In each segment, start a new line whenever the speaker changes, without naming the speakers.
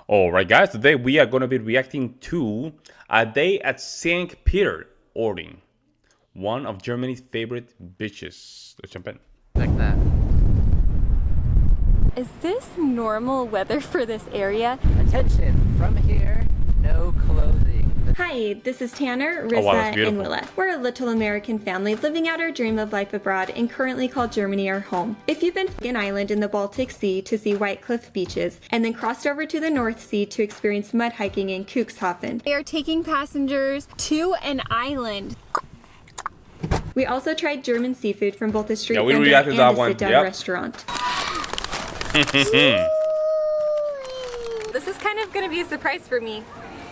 Alright guys, today we are going to be reacting to a day at St. Peter-Ording, one of Germany's favorite beaches. Let's jump in.
Like that.
Is this normal weather for this area?
Attention, from here, no clothing.
Hi, this is Tanner, Risa,
wow, that's
and
beautiful.
Willa. We're a little American family living out our dream of life abroad and currently call Germany our home. If you've been to an island in the Baltic Sea to see white cliff beaches and then crossed over to the North Sea to experience mud hiking in Cuxhaven, they are taking passengers to an island. We also tried German seafood from both a street
Yeah, we
vendor
reacted
and
to that
a
one.
sit-down
Yep.
restaurant. This is kind of going to be a surprise for me.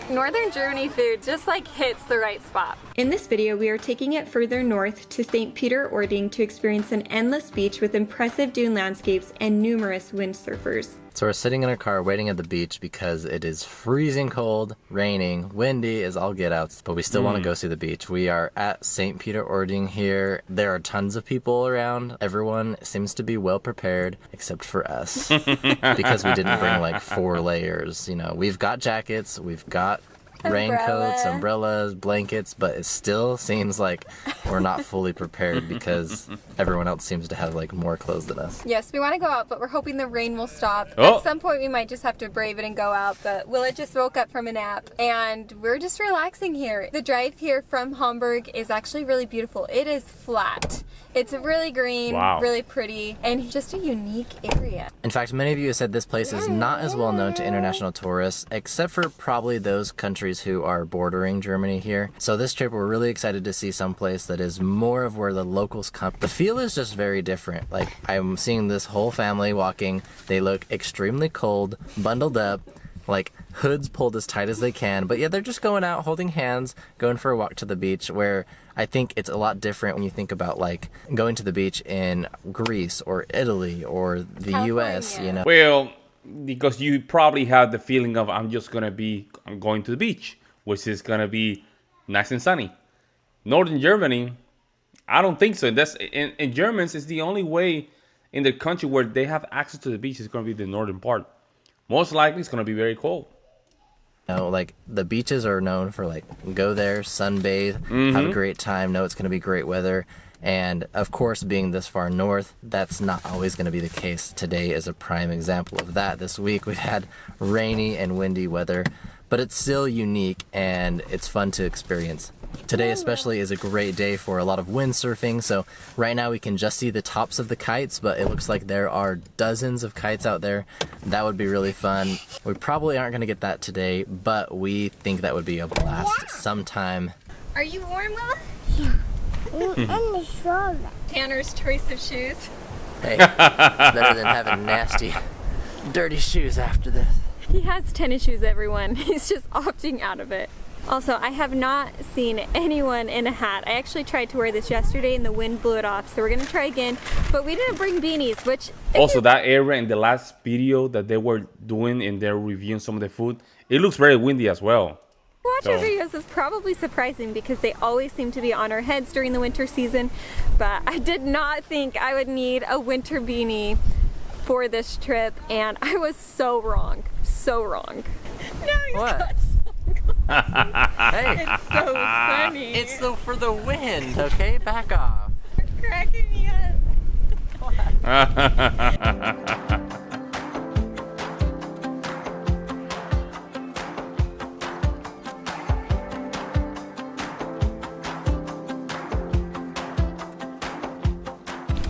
Northern Germany food just like hits the right spot. In this video, we are taking it further north to St. Peter-Ording to experience an endless beach with impressive dune landscapes and numerous windsurfers.
So we're sitting in our car waiting at the beach because it is freezing cold, raining, windy as all get outs, but we still want to go see the beach. We are at St. Peter-Ording here. There are tons of people around. Everyone seems to be well prepared except for us because we didn't bring like 4 layers. You know, we've got jackets, we've got raincoats, umbrellas, blankets, but it still seems like we're not fully prepared because everyone else seems to have like more clothes than us.
Yes, we want to go out, but we're hoping the rain will stop.
Oh.
At some point, we might just have to brave it and go out, but Willa just woke up from a nap, and we're just relaxing here. The drive here from Hamburg is actually really beautiful. It is flat. It's really green,
Wow.
really pretty, and just a unique area.
In fact, many of you have said this place is not as well known to international tourists, except for probably those countries who are bordering Germany here. So this trip, we're really excited to see some place that is more of where the locals come. The feel is just very different. Like, I'm seeing this whole family walking. They look extremely cold, bundled up, like hoods pulled as tight as they can, but yeah, they're just going out holding hands, going for a walk to the beach, where I think it's a lot different when you think about like going to the beach in Greece or Italy or the US, you know.
Well, because you probably have the feeling of I'm going to the beach, which is going to be nice and sunny. Northern Germany, I don't think so. That's in Germans, it's the only way in the country where they have access to the beach is going to be the northern part. Most likely it's going to be very cold.
You know, like the beaches are known for like go there, sunbathe, have a great time, know it's going to be great weather. And of course, being this far north, that's not always going to be the case. Today is a prime example of that. This week we've had rainy and windy weather, but it's still unique and it's fun to experience. Today especially is a great day for a lot of windsurfing. So right now we can just see the tops of the kites, but it looks like there are dozens of kites out there. That would be really fun. We probably aren't going to get that today, but we think that would be a blast sometime.
Are you warm, Willa? Tanner's choice of shoes.
Hey, it's better than having nasty, dirty shoes after this.
He has tennis shoes, everyone. He's just opting out of it. Also, I have not seen anyone in a hat. I actually tried to wear this yesterday and the wind blew it off, so we're gonna try again. But we didn't bring beanies, which...
Also, that area in the last video that they were doing and they're reviewing some of the food, it looks very windy as well.
Watch our videos is probably surprising because they always seem to be on our heads during the winter season, but I did not think I would need a winter beanie for this trip, and I was so wrong. So wrong. Now he's
What?
got
Hey,
it's so sunny.
it's for the wind, okay? Back off.
You're cracking me up.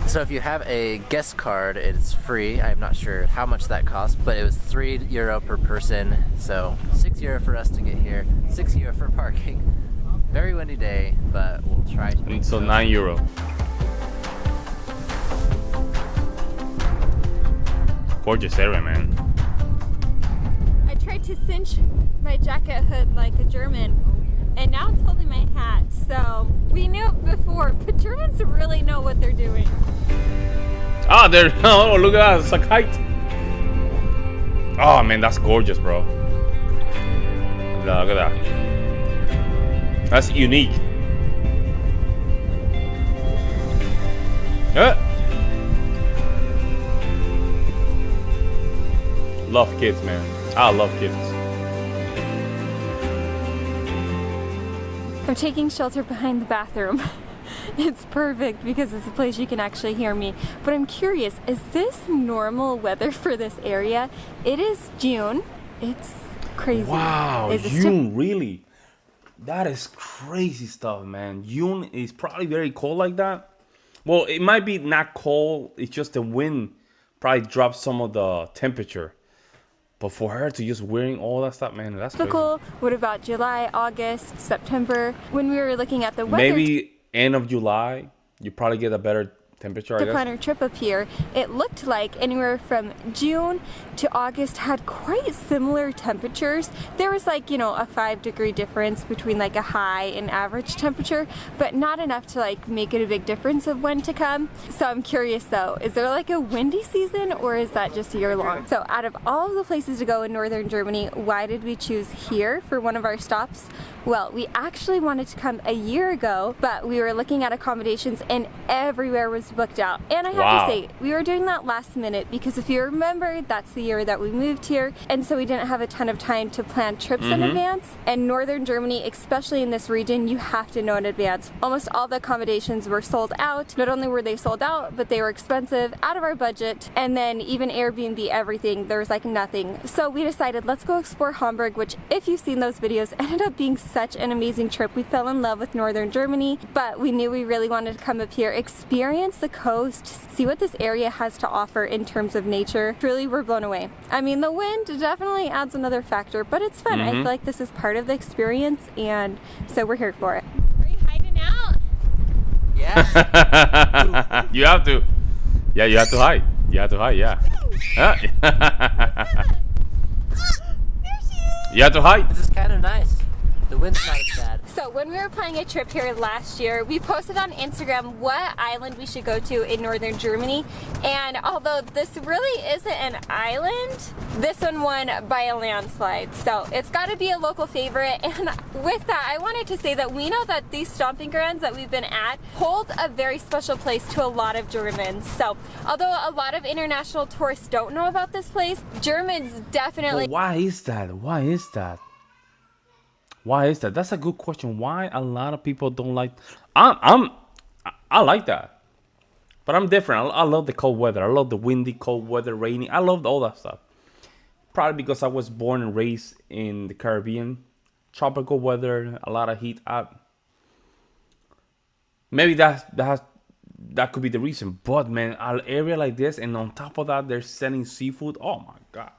So if you have a guest card, it's free. I'm not sure how much that costs, but it was €3 per person. So €6 for us to get here, €6 for parking. Very windy day, but we'll try to.
So €9. Gorgeous area, man.
I tried to cinch my jacket hood like a German, and now it's holding my hat. So we knew it before, but Germans really know what they're doing.
Ah, there. Oh, look at that. It's a kite. Oh, man, that's gorgeous, bro. Look at that. That's unique. Love kids, man. I love kids.
I'm taking shelter behind the bathroom. It's perfect because it's a place you can actually hear me. But I'm curious, is this normal weather for this area? It is June. It's crazy.
Wow,
Is this
June, really? That is crazy stuff, man. June is probably very cold like that. Well, it might be not cold. It's just the wind probably drops some of the temperature. But for her to just wearing all that stuff, man, that's crazy.
typical? What about July, August, September? When we were looking at the weather
Maybe end of July, you probably get a better temperature, I
to
guess.
plan our trip up here, it looked like anywhere from June to August had quite similar temperatures. There was like, you know, a 5-degree difference between like a high and average temperature, but not enough to like make it a big difference of when to come. So I'm curious though, is there like a windy season or is that just year long? So out of all of the places to go in northern Germany, why did we choose here for one of our stops? Well, we actually wanted to come a year ago, but we were looking at accommodations and everywhere was booked out. And I have
Wow.
to say, we were doing that last minute because if you remember, that's the year that we moved here. And so we didn't have a ton of time to plan trips in advance. And northern Germany, especially in this region, you have to know in advance. Almost all the accommodations were sold out. Not only were they sold out, but they were expensive, out of our budget. And then even Airbnb, everything, there was like nothing. So we decided, let's go explore Hamburg, which if you've seen those videos, ended up being such an amazing trip. We fell in love with northern Germany, but we knew we really wanted to come up here, experience the coast, see what this area has to offer in terms of nature. Truly, we're blown away. I mean, the wind definitely adds another factor, but it's fun. I feel like this is part of the experience, and so we're here for it. Are you hiding out?
Yeah.
You have to. Yeah, you have to hide. You have to hide, yeah. You have to hide.
This is kind of nice. The wind's not as bad.
So when we were planning a trip here last year, we posted on Instagram what island we should go to in northern Germany. And although this really isn't an island, this one won by a landslide. So it's got to be a local favorite. And with that, I wanted to say that we know that these stomping grounds that we've been at hold a very special place to a lot of Germans. So although a lot of international tourists don't know about this place, Germans definitely...
But why is that? Why is that? Why is that? That's a good question. Why a lot of people don't like... I like that. But I'm different. I love the cold weather. I love the windy, cold weather, rainy. I love all that stuff. Probably because I was born and raised in the Caribbean. Tropical weather, a lot of heat. Maybe that could be the reason. But man, an area like this, and on top of that, they're selling seafood. Oh my God.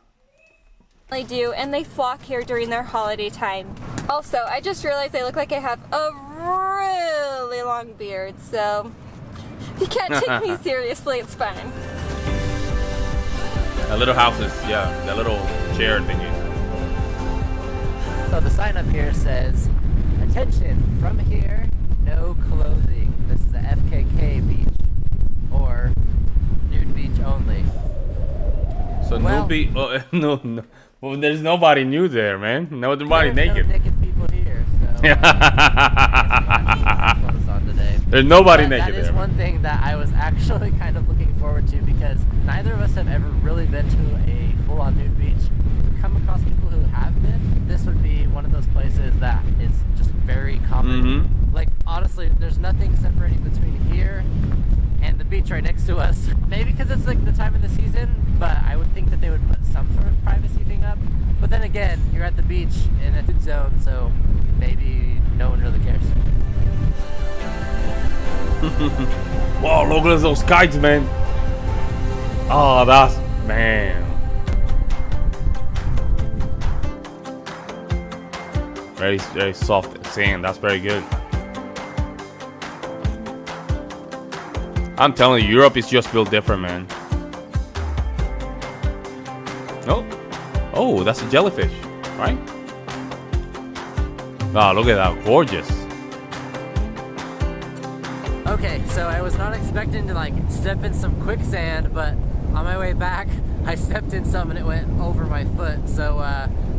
They do, and they flock here during their holiday time. Also, I just realized I look like I have a really long beard, so if you can't take me seriously, it's fine.
The little houses, yeah, the little chair thingy.
So the sign up here says, attention, from here, no clothing. This is the FKK beach, or nude beach only.
So
Well-
no. Well, there's nobody new there, man. Nobody
There's
naked.
no naked people here, so on today.
There's nobody
But
naked
that is
there.
one thing that I was actually kind of looking forward to because neither of us have ever really been to a full-on nude beach. We've come across people who have been. This would be one of those places that is just very common. Like, honestly, there's nothing separating between here and the beach right next to us. Maybe because it's like the time of the season, but I would think that they would put some sort of privacy thing up. But then again, you're at the beach in a nude zone, so maybe no one really cares.
Wow, look at those kites, man. Oh, that's, man. Very soft sand. That's very good. I'm telling you, Europe is just built different, man. No. Oh, that's a jellyfish, right? Oh, look at that. Gorgeous.
Okay, so I was not expecting to like step in some quicksand, but on my way back, I stepped in some and it went over my foot. So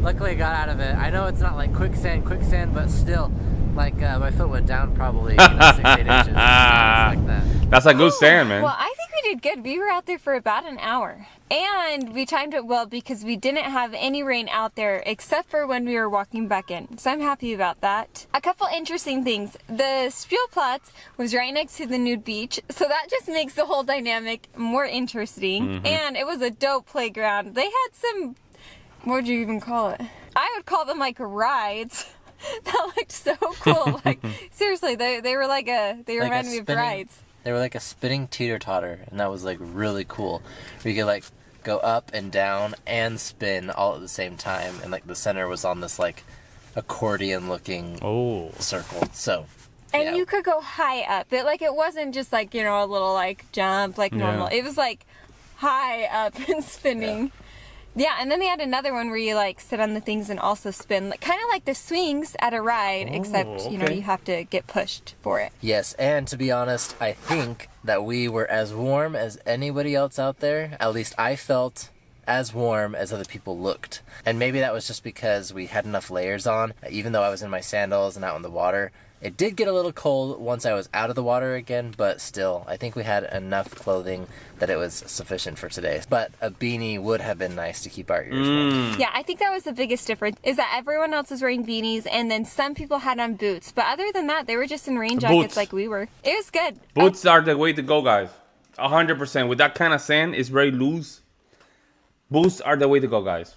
luckily I got out of it. I know it's not like quicksand, but still, like my foot went down probably 6-8 inches. Like that.
That's a good sand, man.
Well, I think we did good. We were out there for about an hour. And we timed it well because we didn't have any rain out there except for when we were walking back in. So I'm happy about that. A couple interesting things. The Spielplatz was right next to the nude beach. So that just makes the whole dynamic more interesting. And it was a dope playground. They had some, what would you even call it? I would call them like rides. That looked so cool. Like seriously, they were like they reminded me of rides.
They were like a spinning teeter-totter, and that was like really cool. Where you could like go up and down and spin all at the same time, and like the center was on this like accordion-looking circle. So.
And you could go high up. It wasn't just like, you know, a little like jump like normal. It was like high up and spinning. Yeah, and then they had another one where you like sit on the things and also spin, like kind of like the swings at a ride, except you know you have to get pushed for it.
Yes, and to be honest, I think that we were as warm as anybody else out there. At least I felt as warm as other people looked. And maybe that was just because we had enough layers on. Even though I was in my sandals and out in the water, it did get a little cold once I was out of the water again, but still, I think we had enough clothing that it was sufficient for today. But a beanie would have been nice to keep our ears warm.
Yeah, I think that was the biggest difference, is that everyone else was wearing beanies, and then some people had on boots. But other than that, they were just in rain jackets like we were. It was good.
Boots are the way to go, guys. 100%. With that kind of sand, it's very loose. Boots are the way to go, guys.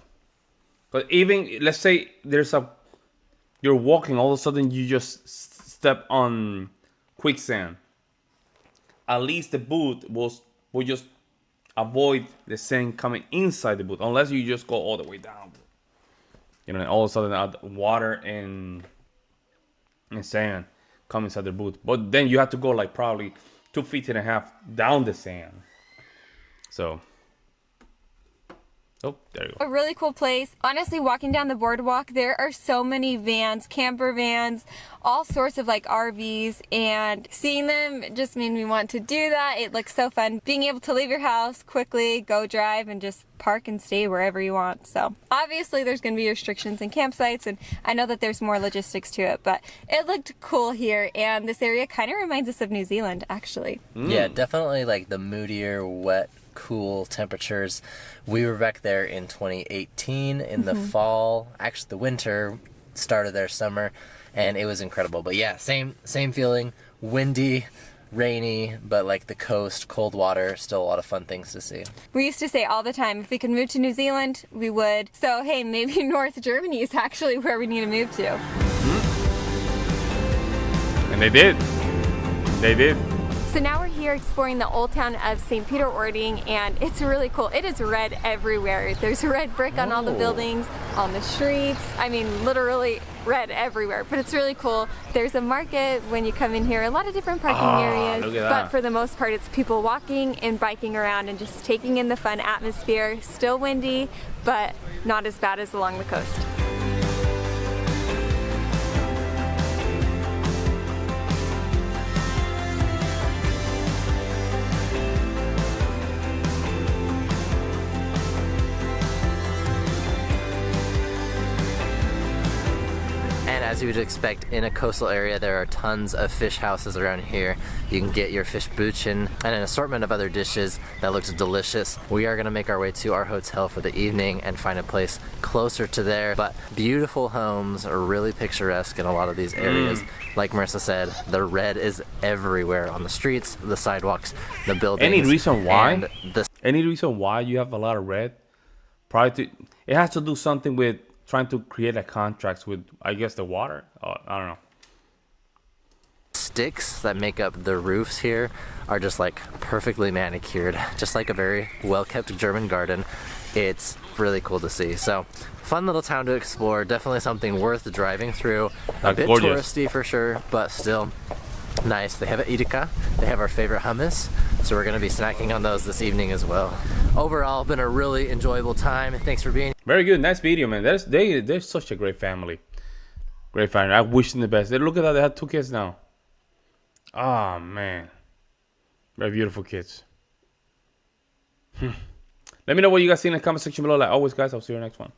But even, let's say you're walking, all of a sudden you just step on quicksand. At least the boot will just avoid the sand coming inside the boot, unless you just go all the way down. You know, and all of a sudden water and sand come inside the boot. But then you have to go like probably 2.5 feet down the sand. So. Oh, there you go.
A really cool place. Honestly, walking down the boardwalk, there are so many vans, camper vans, all sorts of like RVs, and seeing them just made me want to do that. It looks so fun. Being able to leave your house quickly, go drive, and just park and stay wherever you want. So obviously there's going to be restrictions in campsites, and I know that there's more logistics to it, but it looked cool here, and this area kind of reminds us of New Zealand, actually.
Yeah, definitely like the moodier, wet, cool temperatures. We were back there in 2018 in the fall. Actually, the winter started their summer, and it was incredible. But yeah, same feeling. Windy, rainy, but like the coast, cold water, still a lot of fun things to see.
We used to say all the time, if we could move to New Zealand, we would. So hey, maybe North Germany is actually where we need to move to.
And they did. They did.
So now we're here exploring the old town of St. Peter-Ording, and it's really cool. It is red everywhere. There's red brick on all the buildings, on the streets. I mean, literally red everywhere, but it's really cool. There's a market when you come in here, a lot of different parking areas,
look at that.
but for the most part, it's people walking and biking around and just taking in the fun atmosphere. Still windy, but not as bad as along the coast.
As you would expect in a coastal area, there are tons of fish houses around here. You can get your fish buchin and an assortment of other dishes that looks delicious. We are going to make our way to our hotel for the evening and find a place closer to there. But beautiful homes are really picturesque in a lot of these areas. Like Marissa said, the red is everywhere on the streets, the sidewalks, the buildings.
Any reason why? Any reason why you have a lot of red? It has to do something with trying to create a contract with, I guess, the water. I don't know.
Sticks that make up the roofs here are just like perfectly manicured, just like a very well-kept German garden. It's really cool to see. So, fun little town to explore. Definitely something worth driving through. A bit touristy for sure, but still nice. They have an Edeka. They have our favorite hummus. So we're going to be snacking on those this evening as well. Overall, been a really enjoyable time. Thanks for being here.
Very good. Nice video, man. They're such a great family. Great family. I wish them the best. Look at that. They have 2 kids now. Oh, man. Very beautiful kids. Let me know what you guys see in the comment section below. Like always, guys, I'll see you in the next one.